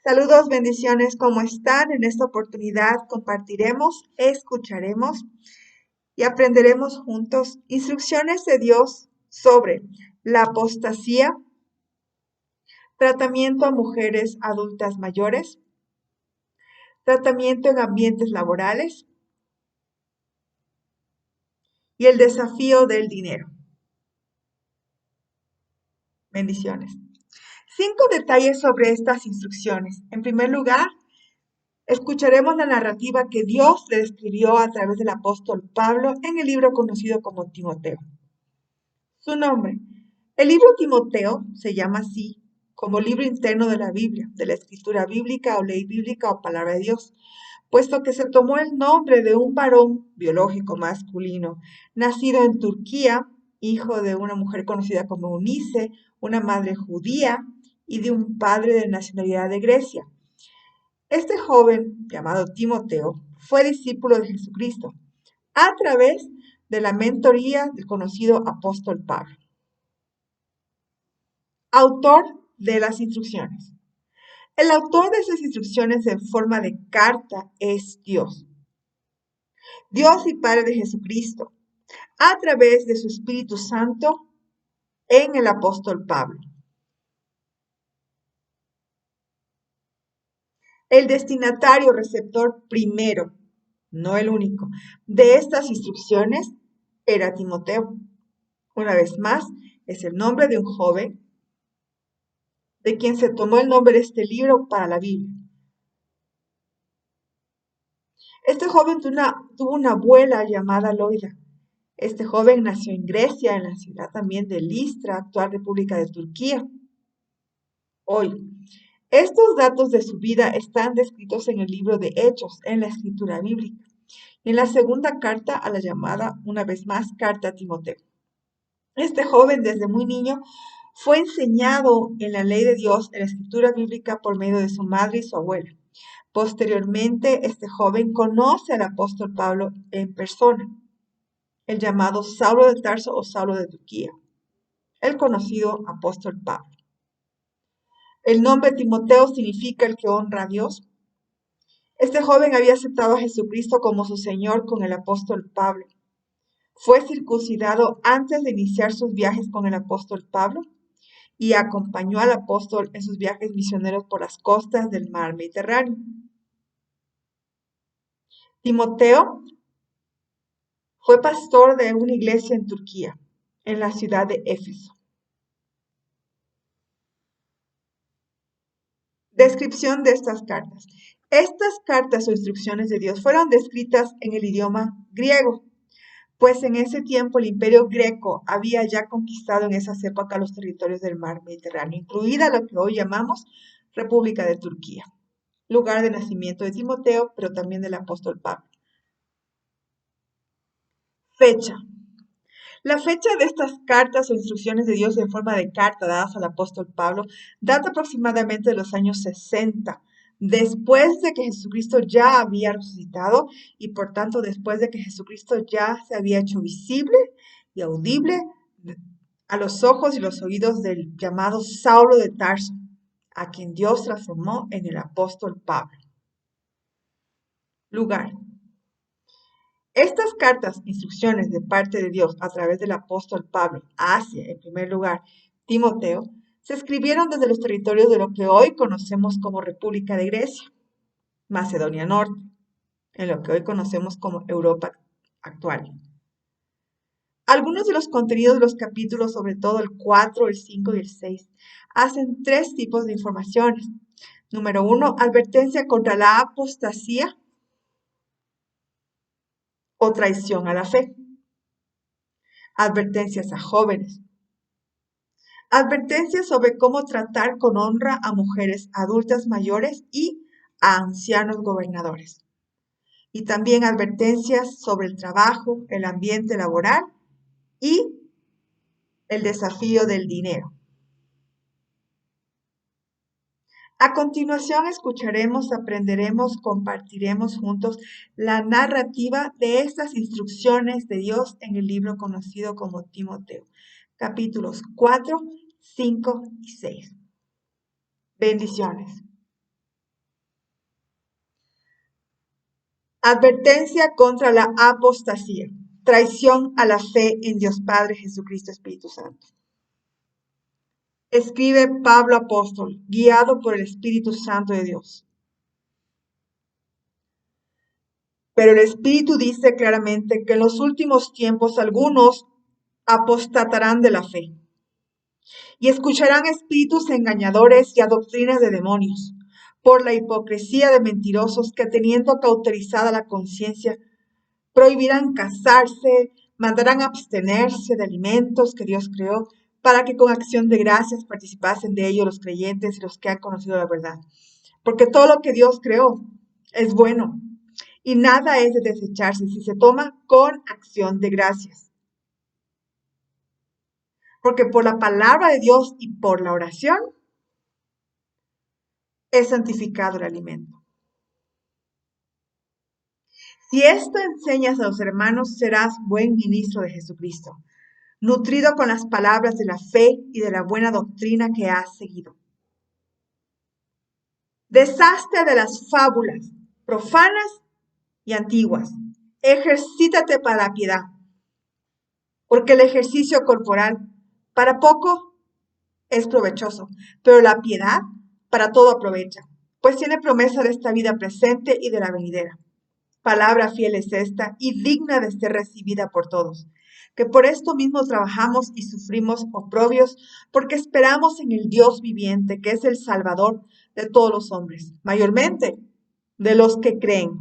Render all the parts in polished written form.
Saludos, bendiciones, ¿cómo están? En esta oportunidad compartiremos, escucharemos y aprenderemos juntos instrucciones de Dios sobre la apostasía, tratamiento a mujeres adultas mayores, tratamiento en ambientes laborales y el desafío del dinero. Bendiciones. 5 detalles sobre estas instrucciones. En primer lugar, escucharemos la narrativa que Dios le escribió a través del apóstol Pablo en el libro conocido como Timoteo. Su nombre. El libro Timoteo se llama así como libro interno de la Biblia, de la escritura bíblica o ley bíblica o palabra de Dios, puesto que se tomó el nombre de un varón biológico masculino, nacido en Turquía, hijo de una mujer conocida como Eunice, una madre judía y de un padre de nacionalidad de Grecia. Este joven, llamado Timoteo, fue discípulo de Jesucristo a través de la mentoría del conocido apóstol Pablo. Autor de las instrucciones. El autor de esas instrucciones en forma de carta es Dios. Dios y Padre de Jesucristo, a través de su Espíritu Santo en el apóstol Pablo. El destinatario receptor primero, no el único, de estas instrucciones era Timoteo. Una vez más, es el nombre de un joven de quien se tomó el nombre de este libro para la Biblia. Este joven tuvo una abuela llamada Loida. Este joven nació en Grecia, en la ciudad también de Listra, actual República de Turquía. Hoy, estos datos de su vida están descritos en el libro de Hechos, en la escritura bíblica, y en la segunda carta a la llamada, una vez más, carta a Timoteo. Este joven, desde muy niño, fue enseñado en la ley de Dios, en la escritura bíblica, por medio de su madre y su abuela. Posteriormente, este joven conoce al apóstol Pablo en persona, el llamado Saulo de Tarso o Saulo de Turquía, el conocido apóstol Pablo. El nombre Timoteo significa el que honra a Dios. Este joven había aceptado a Jesucristo como su Señor con el apóstol Pablo. Fue circuncidado antes de iniciar sus viajes con el apóstol Pablo y acompañó al apóstol en sus viajes misioneros por las costas del mar Mediterráneo. Timoteo fue pastor de una iglesia en Turquía, en la ciudad de Éfeso. Descripción de estas cartas. Estas cartas o instrucciones de Dios fueron descritas en el idioma griego, pues en ese tiempo el imperio greco había ya conquistado en esas épocas los territorios del mar Mediterráneo, incluida lo que hoy llamamos República de Turquía, lugar de nacimiento de Timoteo, pero también del apóstol Pablo. Fecha. La fecha de estas cartas o instrucciones de Dios en forma de carta dadas al apóstol Pablo data aproximadamente de los años 60, después de que Jesucristo ya había resucitado y por tanto después de que Jesucristo ya se había hecho visible y audible a los ojos y los oídos del llamado Saulo de Tarso, a quien Dios transformó en el apóstol Pablo. Lugar. Estas cartas, instrucciones de parte de Dios a través del apóstol Pablo hacia, en primer lugar, Timoteo, se escribieron desde los territorios de lo que hoy conocemos como República de Grecia, Macedonia Norte, en lo que hoy conocemos como Europa actual. Algunos de los contenidos de los capítulos, sobre todo el 4, el 5 y el 6, hacen 3 tipos de informaciones. Número 1, advertencia contra la apostasía o traición a la fe. Advertencias a jóvenes. Advertencias sobre cómo tratar con honra a mujeres adultas mayores y a ancianos gobernadores. Y también advertencias sobre el trabajo, el ambiente laboral y el desafío del dinero. A continuación escucharemos, aprenderemos, compartiremos juntos la narrativa de estas instrucciones de Dios en el libro conocido como Timoteo, capítulos 4, 5 y 6. Bendiciones. Advertencia contra la apostasía. Traición a la fe en Dios Padre, Jesucristo, Espíritu Santo. Escribe Pablo apóstol, guiado por el Espíritu Santo de Dios. Pero el Espíritu dice claramente que en los últimos tiempos algunos apostatarán de la fe y escucharán espíritus engañadores y a doctrinas de demonios, por la hipocresía de mentirosos que teniendo cauterizada la conciencia, prohibirán casarse, mandarán abstenerse de alimentos que Dios creó, para que con acción de gracias participasen de ello los creyentes y los que han conocido la verdad. Porque todo lo que Dios creó es bueno, y nada es de desecharse si se toma con acción de gracias. Porque por la palabra de Dios y por la oración es santificado el alimento. Si esto enseñas a los hermanos, serás buen ministro de Jesucristo, nutrido con las palabras de la fe y de la buena doctrina que has seguido. Deshazte de las fábulas profanas y antiguas. Ejercítate para la piedad, porque el ejercicio corporal para poco es provechoso, pero la piedad para todo aprovecha, pues tiene promesa de esta vida presente y de la venidera. Palabra fiel es esta y digna de ser recibida por todos, que por esto mismo trabajamos y sufrimos oprobios, porque esperamos en el Dios viviente, que es el Salvador de todos los hombres, mayormente de los que creen.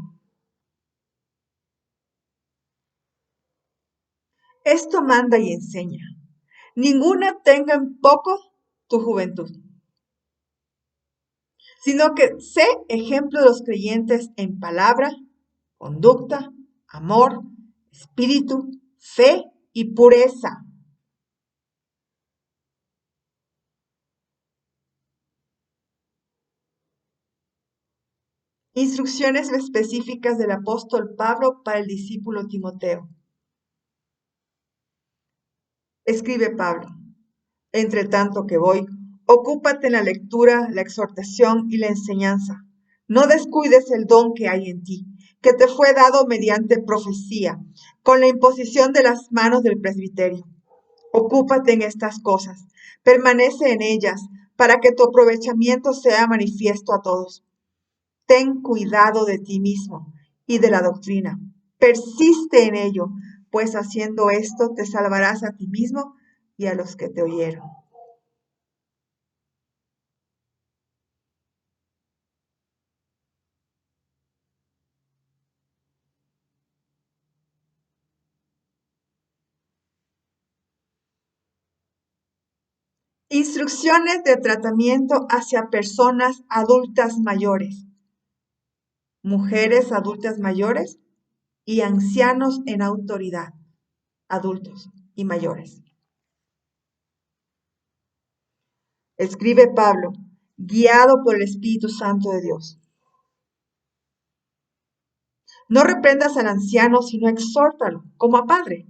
Esto manda y enseña. Ninguna tenga en poco tu juventud, sino que sé ejemplo de los creyentes en palabra, conducta, amor, espíritu, fe y pureza. Instrucciones específicas del apóstol Pablo para el discípulo Timoteo. Escribe Pablo: entre tanto que voy, ocúpate en la lectura, la exhortación y la enseñanza. No descuides el don que hay en ti, que te fue dado mediante profecía, con la imposición de las manos del presbiterio. Ocúpate en estas cosas, permanece en ellas, para que tu aprovechamiento sea manifiesto a todos. Ten cuidado de ti mismo y de la doctrina. Persiste en ello, pues haciendo esto te salvarás a ti mismo y a los que te oyeron. Instrucciones de tratamiento hacia personas adultas mayores, mujeres adultas mayores y ancianos en autoridad, adultos y mayores. Escribe Pablo, guiado por el Espíritu Santo de Dios. No reprendas al anciano, sino exhórtalo como a padre,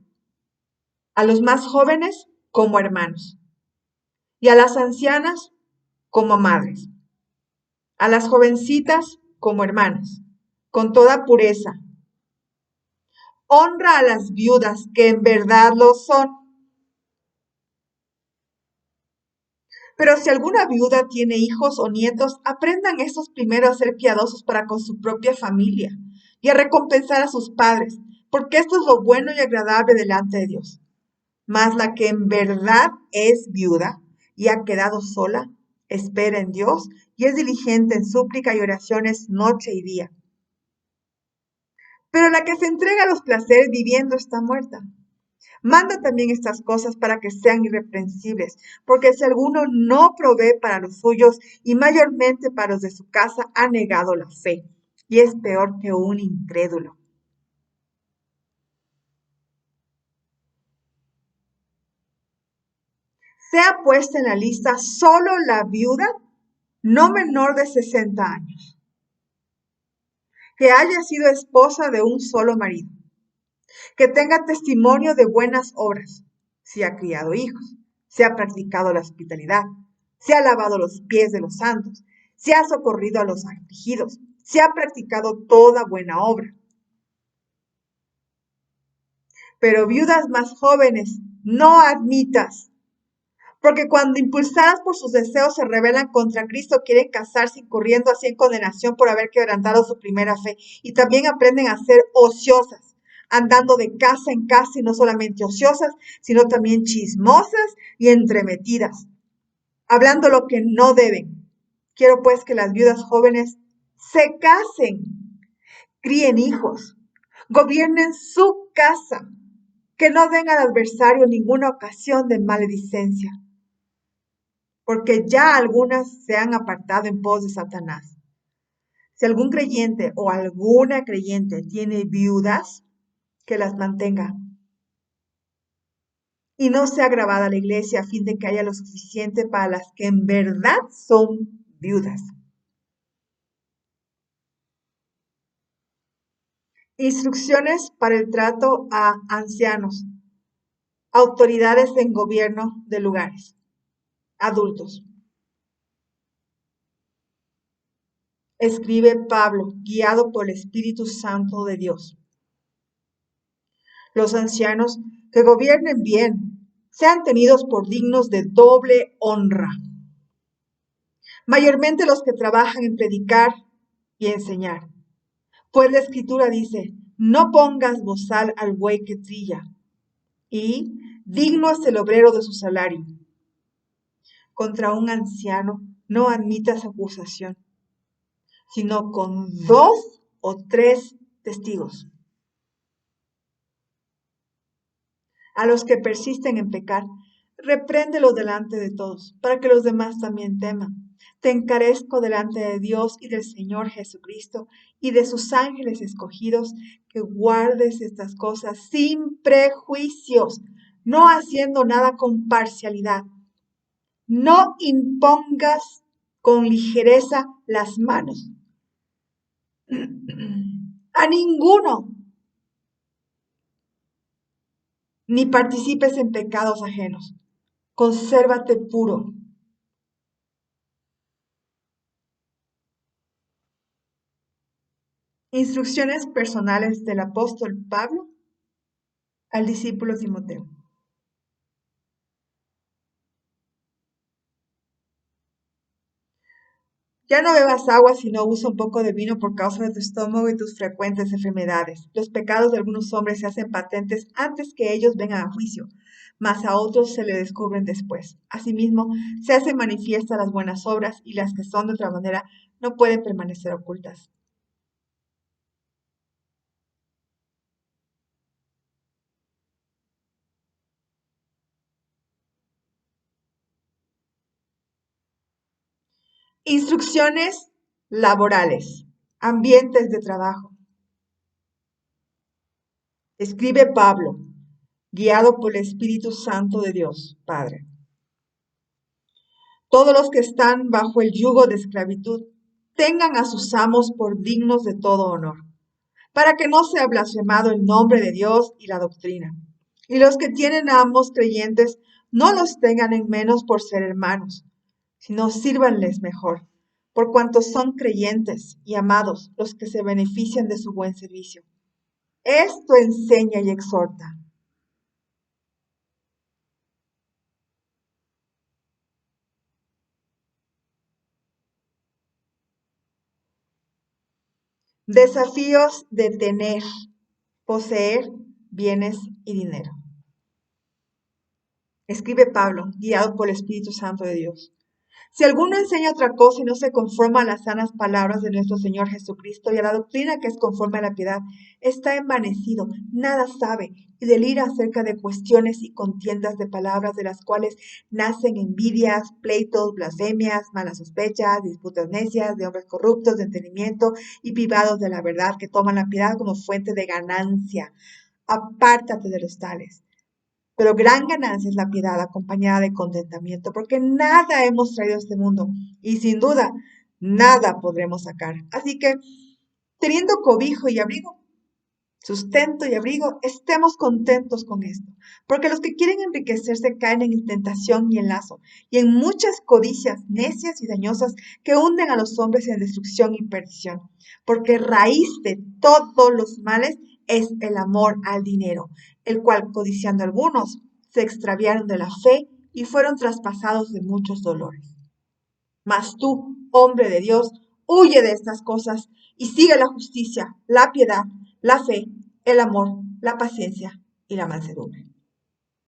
a los más jóvenes como hermanos, y a las ancianas como madres, a las jovencitas como hermanas, con toda pureza. Honra a las viudas, que en verdad lo son. Pero si alguna viuda tiene hijos o nietos, aprendan estos primero a ser piadosos para con su propia familia y a recompensar a sus padres, porque esto es lo bueno y agradable delante de Dios. Mas la que en verdad es viuda y ha quedado sola, espera en Dios y es diligente en súplica y oraciones noche y día. Pero la que se entrega a los placeres viviendo está muerta. Manda también estas cosas para que sean irreprensibles, porque si alguno no provee para los suyos y mayormente para los de su casa, ha negado la fe y es peor que un incrédulo. Sea puesta en la lista solo la viuda no menor de 60 años, que haya sido esposa de un solo marido, que tenga testimonio de buenas obras, si ha criado hijos, si ha practicado la hospitalidad, si ha lavado los pies de los santos, si ha socorrido a los afligidos, si ha practicado toda buena obra. Pero viudas más jóvenes no admitas, porque cuando impulsadas por sus deseos se rebelan contra Cristo, quieren casarse, incurriendo así en condenación por haber quebrantado su primera fe. Y también aprenden a ser ociosas, andando de casa en casa, y no solamente ociosas, sino también chismosas y entremetidas, hablando lo que no deben. Quiero pues que las viudas jóvenes se casen, críen hijos, gobiernen su casa, que no den al adversario ninguna ocasión de maledicencia, porque ya algunas se han apartado en pos de Satanás. Si algún creyente o alguna creyente tiene viudas, que las mantenga y no sea grabada la iglesia, a fin de que haya lo suficiente para las que en verdad son viudas. Instrucciones para el trato a ancianos, autoridades en gobierno de lugares, adultos. Escribe Pablo, guiado por el Espíritu Santo de Dios. Los ancianos que gobiernen bien sean tenidos por dignos de doble honra, mayormente los que trabajan en predicar y enseñar. Pues la Escritura dice, no pongas bozal al buey que trilla, y digno es el obrero de su salario. Contra un anciano no admitas acusación, sino con 2 o 3 testigos. A los que persisten en pecar, repréndelos delante de todos, para que los demás también teman. Te encarezco delante de Dios y del Señor Jesucristo y de sus ángeles escogidos, que guardes estas cosas sin prejuicios, no haciendo nada con parcialidad. No impongas con ligereza las manos a ninguno, ni participes en pecados ajenos. Consérvate puro. Instrucciones personales del apóstol Pablo al discípulo Timoteo. Ya no bebas agua, sino usa un poco de vino por causa de tu estómago y tus frecuentes enfermedades. Los pecados de algunos hombres se hacen patentes antes que ellos vengan a juicio, mas a otros se le descubren después. Asimismo, se hacen manifiestas las buenas obras, y las que son de otra manera no pueden permanecer ocultas. Instrucciones laborales, ambientes de trabajo. Escribe Pablo, guiado por el Espíritu Santo de Dios, Padre. Todos los que están bajo el yugo de esclavitud tengan a sus amos por dignos de todo honor, para que no sea blasfemado el nombre de Dios y la doctrina. Y los que tienen amos creyentes no los tengan en menos por ser hermanos, sino sírvanles mejor, por cuanto son creyentes y amados los que se benefician de su buen servicio. Esto enseña y exhorta. Desafíos de tener, poseer bienes y dinero. Escribe Pablo, guiado por el Espíritu Santo de Dios. Si alguno enseña otra cosa y no se conforma a las sanas palabras de nuestro Señor Jesucristo y a la doctrina que es conforme a la piedad, está envanecido, nada sabe y delira acerca de cuestiones y contiendas de palabras, de las cuales nacen envidias, pleitos, blasfemias, malas sospechas, disputas necias, de hombres corruptos de entendimiento y privados de la verdad, que toman la piedad como fuente de ganancia. Apártate de los tales. Pero gran ganancia es la piedad acompañada de contentamiento, porque nada hemos traído a este mundo y sin duda nada podremos sacar. Así que, teniendo cobijo y abrigo, sustento y abrigo, estemos contentos con esto, porque los que quieren enriquecerse caen en tentación y en lazo, y en muchas codicias necias y dañosas que hunden a los hombres en destrucción y perdición, porque raíz de todos los males es el amor al dinero, el cual, codiciando algunos, se extraviaron de la fe y fueron traspasados de muchos dolores. Mas tú, hombre de Dios, huye de estas cosas y sigue la justicia, la piedad, la fe, el amor, la paciencia y la mansedumbre.